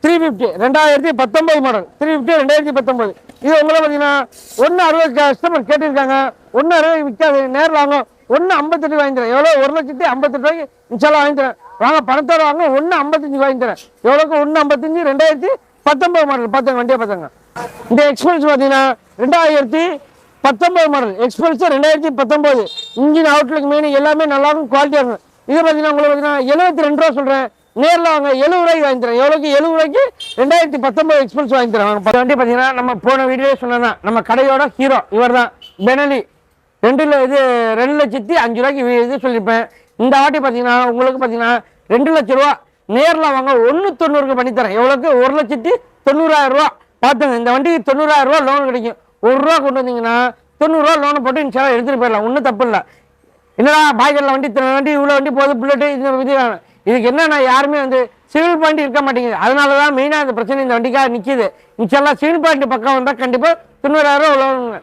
350 2019 model 350 2019. இது உங்களை பார்த்தீங்கன்னா 160 கஸ்டமர் கேட்டிருக்காங்க. 160 விற்காது, நேரில் வாங்க 158 வாங்கி தரேன். எவ்வளோ 1,58,000 இன்ஷால்லா வாங்கி தரேன். வாங்க பணத்தோட வாங்க 155 வாங்கி தரேன். எவ்வளோக்கு 155 2019 மாடல் பார்த்தாங்க. வண்டியை பார்த்தாங்க. இந்த எக்ஸ்பென்ஸ் பார்த்தீங்கன்னா 2019 model expense 2019. Engine outlook main எல்லாமே நல்லா இருக்கும், குவாலிட்டியாக இருக்கும். இது பார்த்தீங்கன்னா உங்களுக்கு பார்த்தீங்கன்னா 72 ரூபா சொல்கிறேன். நேரில் வாங்க 70 ரூபாய்க்கு வாங்கி தரேன். எவ்வளோக்கு 70 ரூபாய்க்கு 2019 எக்ஸ்பென்ஸ் வாங்கி தரேன். வண்டி பார்த்தீங்கன்னா நம்ம போன வீடியோ சொன்னதான் நம்ம கடையோட ஹீரோ இவர் தான், பெனலி. 2,05,000 இது சொல்லியிருப்பேன். இந்த வாட்டி பார்த்தீங்கன்னா உங்களுக்கு பார்த்தீங்கன்னா 2 லட்ச ரூபா நேரில் வாங்க 1,90,000 பண்ணித்தரேன். எவ்வளோக்கு 1,90,000 ரூபா பார்த்துங்க. இந்த வண்டிக்கு 90,000 ரூபா லோன் கிடைக்கும். 1 ரூபா கொண்டு வந்தீங்கன்னா 90 ரூபா லோனை போட்டு இன்ஷால்லா எடுத்துகிட்டு போயிடலாம். ஒன்றும் தப்பு இல்லை. என்னடா பாய்கரில் வண்டி இவ்வளோ வண்டி போகுது, புல்லட்டு இது இதுக்கு என்னன்னா யாருமே சிவில் பாயிண்ட் இருக்க மாட்டேங்குது. அதனால தான் மெயினாக இந்த பிரச்சனை இந்த வண்டிக்காக நிற்கிது. இன்ஷால்லா சிவில் பாயிண்ட் பக்கம் வந்தால் கண்டிப்பாக 90,000 ரூபா லோனுங்க.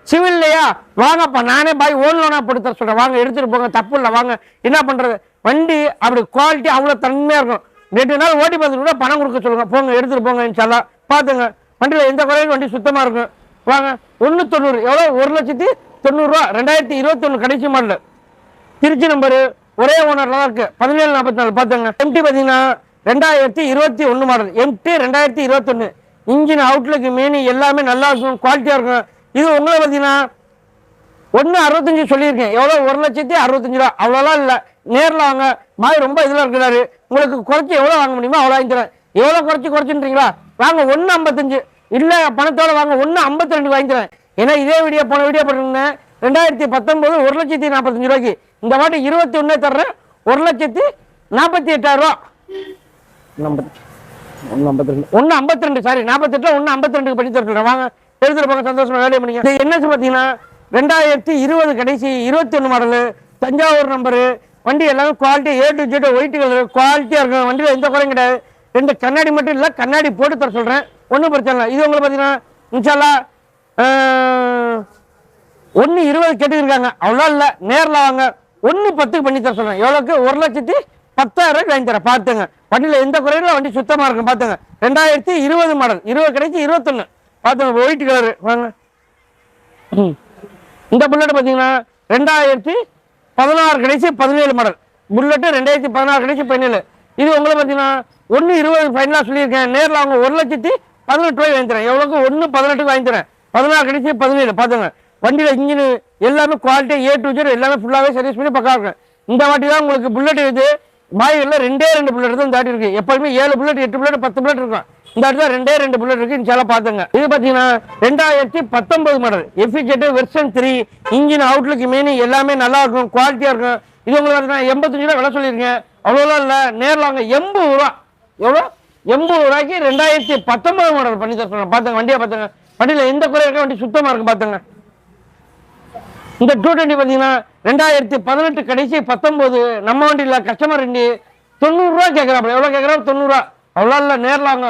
சிவில் இல்லையா வாங்கப்பா, நானே பாய் ஓன் லோனாக போட்டு தர சொல்கிறேன். வாங்க எடுத்துகிட்டு போங்க, தப்பு இல்லை. வாங்க என்ன பண்ணுறது, வண்டி அப்படி குவாலிட்டி அவ்வளோ தன்மையாக இருக்கும். 2 நாள் ஓட்டி பார்த்துட்டு கூட பணம் கொடுக்க சொல்லுங்கள். போங்க எடுத்துகிட்டு போங்க இன்ஷால்லா. பார்த்துங்க வண்டியில் எந்த குறையும் வண்டி சுத்தமாக இருக்கும். வாங்க 1,90,000 எவ்வளோ 1,90,000 2021 கடைசி மாடல். திருச்சி நம்பரு ஒரே ஓனரில் தான் இருக்குது. 1744 பார்த்துங்க. எம்டி பார்த்தீங்கன்னா 2021 model. MT 2021. Engine outlook main எல்லாமே நல்லா இருக்கும், குவாலிட்டியாக இருக்கும். இது உங்களை பார்த்தீங்கன்னா 1,65 சொல்லியிருக்கேன். எவ்வளோ 1,65,000 ரூபா. அவ்வளோலாம் இல்லை, நேரில் வாங்க. பாய் ரொம்ப இதில் இருக்கிறாரு. உங்களுக்கு குறைச்சி எவ்வளோ வாங்க முடியுமோ அவ்வளோ வாங்கி தரேன். எவ்வளோ குறைச்சின்றீங்களா, வாங்க 1,55 இல்லை பணத்தோட வாங்க 1,52 வாங்கி தரேன். ஏன்னா இதே வீடியோ போன வீடியோ போட்டிருந்தேன் 2019 1,45,000 ரூபாய்க்கு. இந்த வாட்டி 21 தர்றேன் 1,48,000 ரூபா. 1,52 சாரி 48 1,52 பண்ணி தரேன். வாங்க எடுத்துட்டு போங்க, சந்தோஷமா வேலையை பண்ணிங்க. இது என்ன பார்த்தீங்கன்னா 2020 கடைசி 21 மாடலு, தஞ்சாவூர் நம்பரு. வண்டி எல்லாமே quality A to Z white colour குவாலிட்டியாக இருக்கும். வண்டியில் எந்த குறையும் கிடையாது. 2 கண்ணாடி மட்டும் இல்லை, கண்ணாடி போட்டு தர சொல்கிறேன். ஒன்றும் பிரச்சனை இல்லை. இது உங்களுக்கு பார்த்தீங்கன்னா இன்ஷால்லா 1,20 கேட்டுருக்காங்க. அவ்வளோ இல்லை, நேரில் வாங்க 1,10 பண்ணி தர சொல்கிறேன். எவ்வளோக்கு 1,10,000 வாங்கி தரேன். பார்த்துங்க வண்டியில் எந்த குறையில வண்டி சுத்தமாக இருக்கும். பார்த்துங்க 2020 மாடல் 20 கடைசி 21 பார்த்துங்க ஒயிட் கலரு. வாங்க இந்த புல்லட் பார்த்தீங்கன்னா 2016 கடைசி 17 மாடல் புல்லட்டு. 2016 கடைசி 17. இது உங்களை பார்த்தீங்கன்னா 1,20 ஃபைனலாக சொல்லியிருக்கேன். நேரில் அவங்க 1,18,000 வாங்கி தரேன். எவ்வளோக்கு 1,18 வாங்கி தரேன். 16 கடைசி 17 பார்த்துங்க. வண்டியில் இன்ஜின் எல்லாமே குவாலிட்டி A to Z எல்லாமே ஃபுல்லாகவே சர்வீஸ் பண்ணி பக்கா இருக்கும். இந்த வாட்டி தான் உங்களுக்கு புல்லட் இது பாய்களில் 2 புல்லட் தான் இந்த வாட்டி இருக்குது. எப்போதுமே 7 புல்லட் 8 புல்லட் 10 புல்லட் இருக்கும். இந்த வாட்டி தான் 2 புல்லட் இருக்குது. இன்ஷால்லா பார்த்துங்க. இது பார்த்தீங்கன்னா 2019 model FZ version 3. Engine outlook main எல்லாமே நல்லா இருக்கும், குவாலிட்டியாக இருக்கும். இது உங்களுக்கு பார்த்தீங்கன்னா 85 ரூபா விலை சொல்லியிருக்கேன். அவ்வளோலாம் இல்லை, நேரில் வாங்க 80 ரூபா. எவ்வளோ 80 ரூபாய்க்கு 2019 மாடல் பண்ணி தர சொல்கிறேன். பார்த்துங்க வண்டியை பார்த்துங்க. வண்டியில் எந்த குறை இருக்க, வண்டி சுத்தமாக இருக்கும். பார்த்துங்க இந்த 220 பார்த்தீங்கன்னா 2018 கடைசி 19 நம்ம வண்டியில் கஸ்டமர் வண்டி 90 ரூபா கேட்குறாப்புல. எவ்வளோ கேட்குறாரு 90 ரூபா. அவ்வளோ இல்லை, நேரில் வாங்க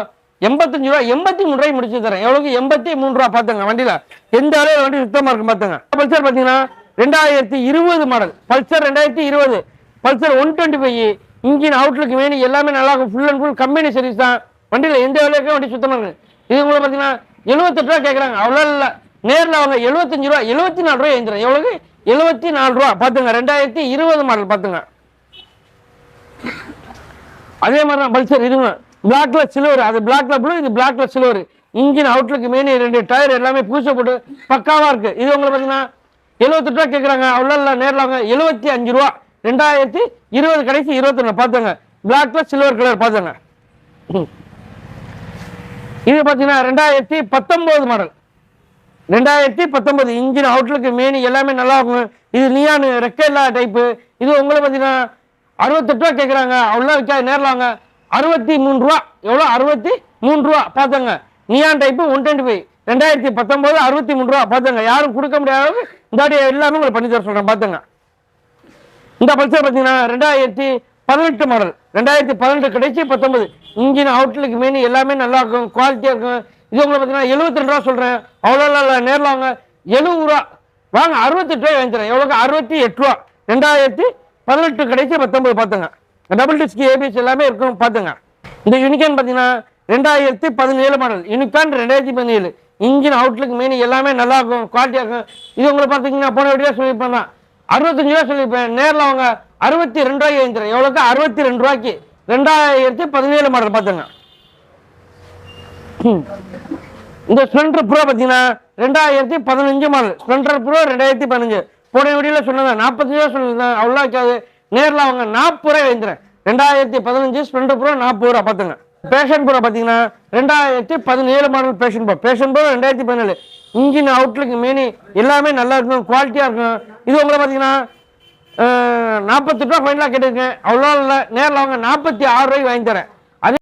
85 ரூபா 83 ரூபாய் முடிச்சு தரேன். எவ்வளோக்கு 83 ரூபா. பார்த்துங்க வண்டியில் எந்த அளவு வண்டி சுத்தமாக இருக்கும். பார்த்துங்க பல்சர் பார்த்தீங்கன்னா 2020 model Pulsar 2020 Pulsar 125. Engine outlook main எல்லாமே நல்லா இருக்கும். Full and full company service தான். வண்டியில் எந்த அளவுக்கு வண்டி சுத்தமாக இருக்குது. இது உங்களை பார்த்தீங்கன்னா 78 ரூபா கேட்குறாங்க. அவ்வளோ இல்லை, நேரில் அவங்க 75 ரூபா 74 ரூபாய் எழுந்துறேன். எவ்வளோக்கு 74 ரூபா. பார்த்துங்க 2020 மாடல். பார்த்துங்க அதே மாதிரி தான் பல்சர். இதுங்க பிளாக்ல சில்வர், அது பிளாக்ல ப்ளூ, இது பிளாக்ல silver. Engine outlook main 2 tyre எல்லாமே பூசை போட்டு பக்காவாக இருக்குது. இது உங்களுக்கு பார்த்தீங்கன்னா 78 ரூபா கேட்குறாங்க. அவ்வளோ இல்லை, நேரில் அவங்க 75 ரூபா. 2020 கடைசி 21 பார்த்துங்க பிளாக்ல சில்வர் கலர். பார்த்துங்க இது பார்த்தீங்கன்னா 2019 மாடல் 2019 இன்ஜின் அவுட்லுக் மெயின் எல்லாமே நல்லா இருக்கும். இது நியான் ரெக்கேலா டைப்பு. இது உங்களை பார்த்தீங்கன்னா 68 ரூபா கேட்குறாங்க. அவ்வளோ இருக்கா, நேரில் வாங்க 63 ரூபா. எவ்வளோ 63 ரூபா. பார்த்துங்க நியான் டைப்பு 125 2019 63 ரூபா. பார்த்துங்க யாரும் கொடுக்க முடியாத இந்த வாட்டி எல்லாமே உங்களை பண்ணி தர சொல்கிறேன். பார்த்துங்க இந்த பல்சர் பார்த்தீங்கன்னா 2018 மாடல் 2018 கடைசி 19 இன்ஜின் அவுட்லுக் மெயின் எல்லாமே நல்லா இருக்கும், குவாலிட்டியாக இருக்கும். இது உங்களை பார்த்தீங்கன்னா 72 ரூபா சொல்கிறேன். அவ்வளோ இல்லை, நேரில் வாங்க 70 ரூபா. வாங்க 68 ரூபாய் வாங்கி தரேன். எவ்வளோக்கு 68 ரூபா. 2018 கடைசி 19 பார்த்துங்க. டபுள் டிஸ்க் ஏபிஎஸ் எல்லாமே இருக்கும். பார்த்துங்க இந்த யூனிகான் பார்த்தீங்கன்னா 2017 model unicorn 2017 engine outlook main எல்லாமே நல்லா இருக்கும், குவாலிட்டியாக இருக்கும். இது உங்களுக்கு பார்த்தீங்கன்னா போன வீடியோ சொல்லியிருப்பேன் தான், 65 ரூபா சொல்லியிருப்பேன். நேரில் அவங்க 62 ரூபாய்க்கு வாங்கிக்கிறேன். எவ்வளோக்கு? 62 ரூபாய்க்கு 2017 மாடல் பார்த்துங்க. இந்த ஸ்ப்ளெண்டர் ப்ரோ பார்த்தீங்கன்னா 2015 மாடல் ஸ்ப்ளெண்டர் ப்ரோ 2015. போன வீடியோவில் சொன்னேன் 45 ரூபா சொல்லியிருந்தேன், அவ்வளோ இருக்காது. நேரில் அவங்க 40 ரூபாய் வாங்கிக்கிறேன். 2015 ஸ்ப்ளெண்டர் ப்ரோ 40 ரூபா பார்த்துங்க. பேஷன் ப்ரோ பார்த்தீங்கன்னா 2017 model passion pro 2017 engine outlook main எல்லாமே நல்லா இருக்கும், குவாலிட்டியாக இருக்கும். இது உங்களை பார்த்தீங்கன்னா 48 ரூபா ஃபைனலாக கேட்டிருக்கேன், அவ்வளோ இல்லை. நேரில் அவங்க 46 ரூபாய்க்கு வாங்கி தரேன்.